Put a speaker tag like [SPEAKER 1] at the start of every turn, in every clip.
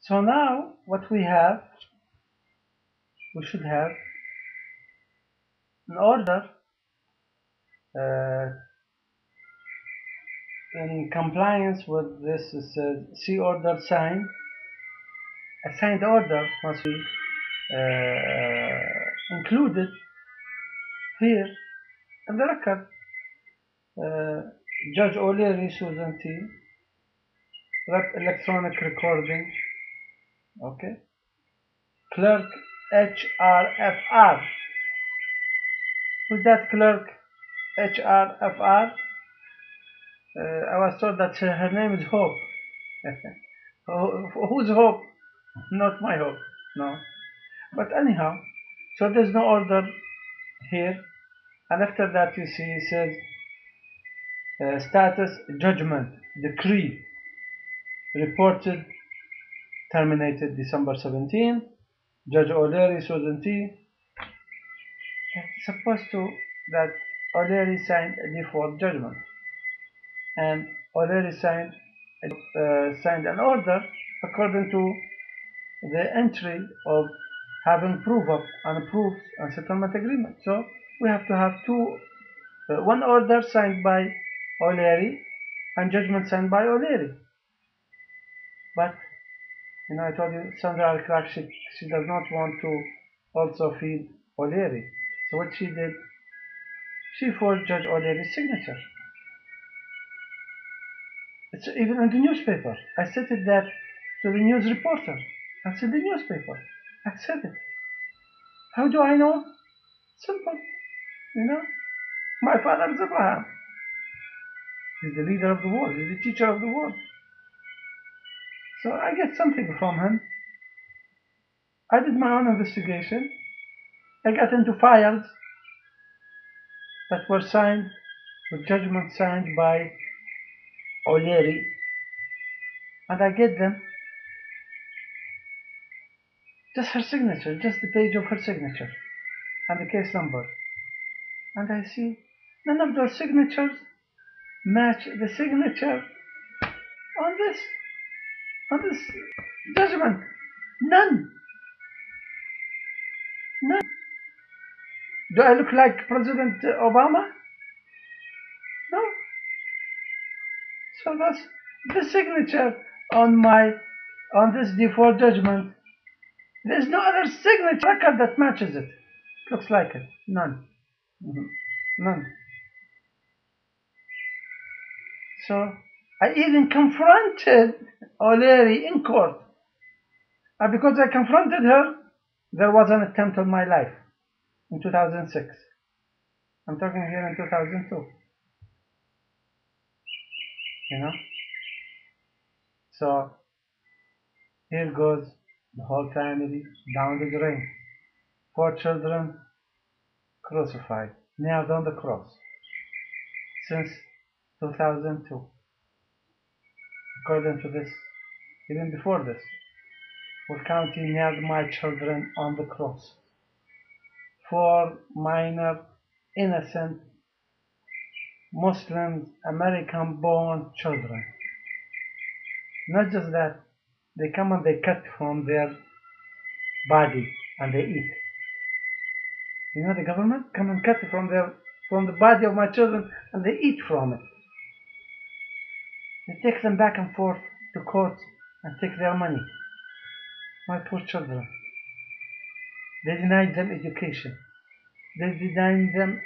[SPEAKER 1] So now what we should have an order in compliance with this C order sign. A signed order must be included here in the record. Judge O'Leary, Susan T. Electronic recording. Okay. Clerk HRFR. Who's that clerk HRFR? I was told that her name is Hope. Who's Hope? Not my Hope. No. But anyhow, so there's no order here. And after that, you see, it says status judgment decree reported terminated December 17. Judge O'Leary, Susan T. It's supposed to that O'Leary signed a default judgment, and O'Leary signed an order according to the entry of having proof of unapproved and settlement agreement. So we have to have one order signed by O'Leary and judgment signed by O'Leary. But I told you Sandra Clark, she does not want to also feed O'Leary. So what she did, she forged Judge O'Leary's signature. It's even in the newspaper. I said that to the news reporter. That's in the newspaper. I said it. How do I know? Simple. My father is Abraham. He's the leader of the world. He's the teacher of the world. So I get something from him. I did my own investigation. I got into files that were signed with judgment signed by O'Leary, and I get them. Just her signature, just the page of her signature and the case number. And I see none of those signatures match the signature on this judgment. None. Do I look like President Obama? No. So that's the signature on this default judgment. There's no other signature record that matches it. Looks like it. None. None. So I even confronted O'Leary in court. And because I confronted her, there was an attempt on my life in 2006. I'm talking here in 2002. So here goes the whole family down the drain. 4 children crucified, nailed on the cross since 2002. According to this, even before this, Will County nailed my children on the cross. 4 minor, innocent Muslims, American-born children. Not just that, they come and they cut from their body and they eat. The government come and cut from the body of my children and they eat from it. They take them back and forth to court and take their money. My poor children. They denied them education. They denied them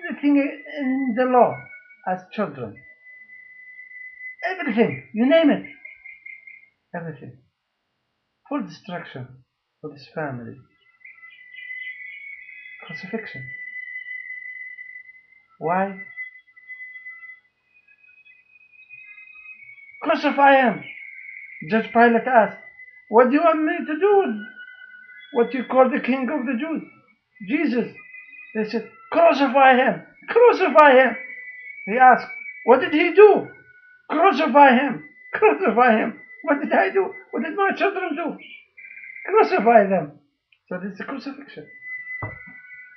[SPEAKER 1] everything in the law as children. Everything, you name it. Everything. Full destruction for this family. Crucifixion. Why? Crucify him. Judge Pilate asked, what do you want me to do with what you call the King of the Jews? Jesus. They said, crucify him. Crucify him. He asked, what did he do? Crucify him. Crucify him. What did I do? What did my children do? Crucify them. So this is a crucifixion.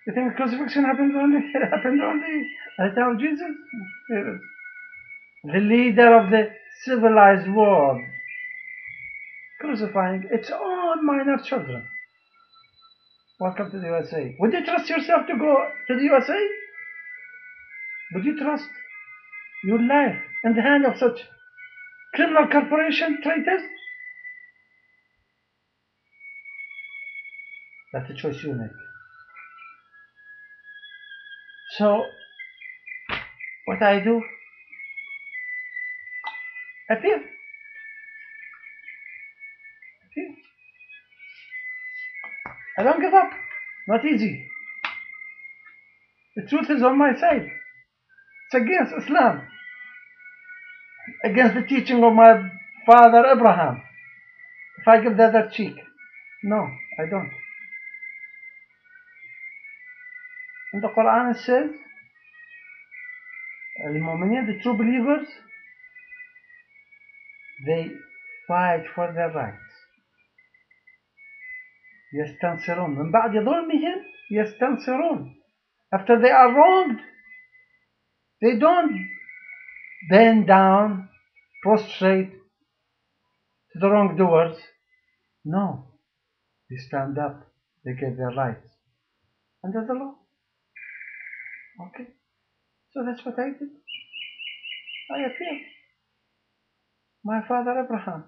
[SPEAKER 1] You think crucifixion happens only at the time of Jesus? The leader of the civilized world. crucifying its own minor children. Welcome to the USA. Would you trust yourself to go to the USA? Would you trust your life in the hand of such criminal corporation traitors? That's the choice you make. So, what I do? Appeal. I don't give up. Not easy. The truth is on my side. It's against Islam. Against the teaching of my father Abraham. If I give the other cheek. No, I don't. And the Quran says, Al-Mu'mineen, the true believers, they fight for their rights. يستنصرون من بعد ظلمهم يستنصرون. After they are wronged, they don't bend down, prostrate to the wrongdoers. No, they stand up, they get their rights under the law. Okay, so that's what I did. I appealed. My father Abraham,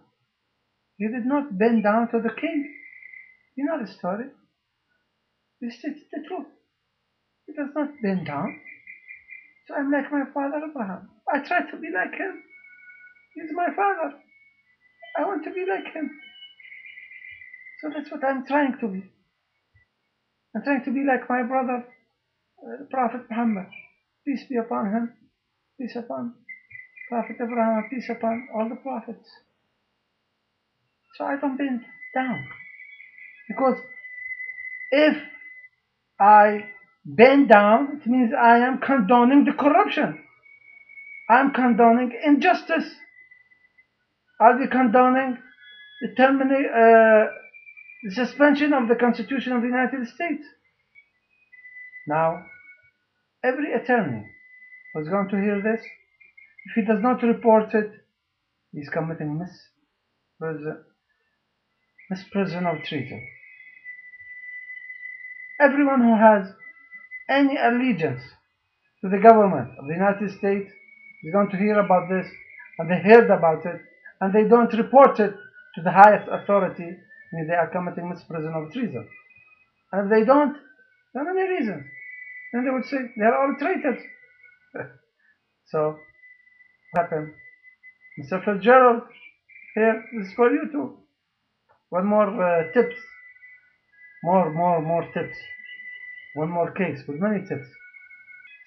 [SPEAKER 1] he did not bend down to the king. You know the story. He states the truth. He does not bend down. So I'm like my father Abraham. I try to be like him. He's my father. I want to be like him. So that's what I'm trying to be. I'm trying to be like my brother, the Prophet Muhammad. Peace be upon him. Peace upon Prophet Abraham. Peace upon all the prophets. So I don't bend down. Because if I bend down, it means I am condoning the corruption. I'm condoning injustice. I'll be condoning the suspension of the Constitution of the United States. Now, every attorney who's going to hear this, if he does not report it, he's committing misprision of treason. Everyone who has any allegiance to the government of the United States is going to hear about this, and they heard about it, and they don't report it to the highest authority, they are committing misprision of treason. And if they don't, there are many reasons. Then they would say they are all traitors. So, what happened? Mr. Fitzgerald, here, this is for you too. One more tips. More tips. One more case with many tips.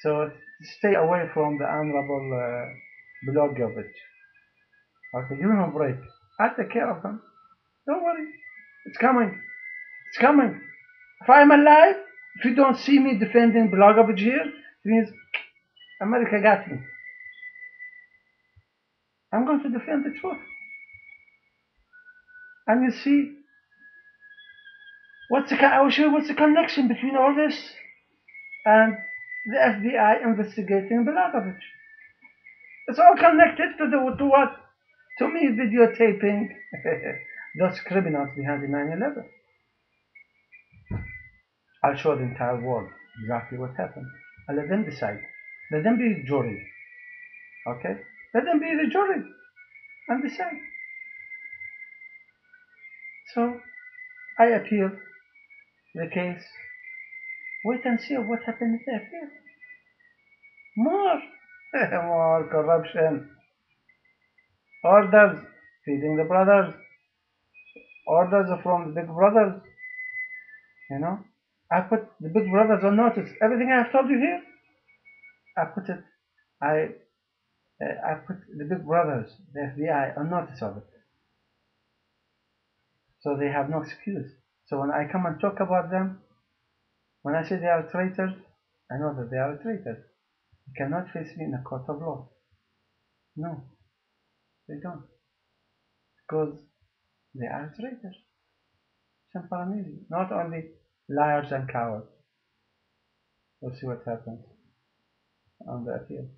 [SPEAKER 1] So, stay away from the Honorable Blagojevich. Okay, give him a break. I'll take care of him. Don't worry. It's coming. It's coming. If I'm alive, if you don't see me defending Blagojevich here, it means America got me. I'm going to defend the truth. And you see, I will show you what's the connection between all this and the FBI investigating Blagojevich. It's all connected to what? To me, videotaping those criminals behind the 9/11. I'll show the entire world exactly what happened. And let them decide. Let them be the jury. Okay? Let them be the jury and decide. So, I appeal the case. Wait and see what happened in the appeal. More. More corruption. Orders. Feeding the brothers. Orders from the big brothers. You know? I put the big brothers on notice. Everything I have told you here, I put the big brothers, the FBI, on notice of it. So they have no excuse. So when I come and talk about them, when I say they are traitors, I know that they are traitors. You cannot face me in a court of law. No, they don't. Because they are traitors. Simple and easy. Not only liars and cowards. We'll see what happens on the appeal.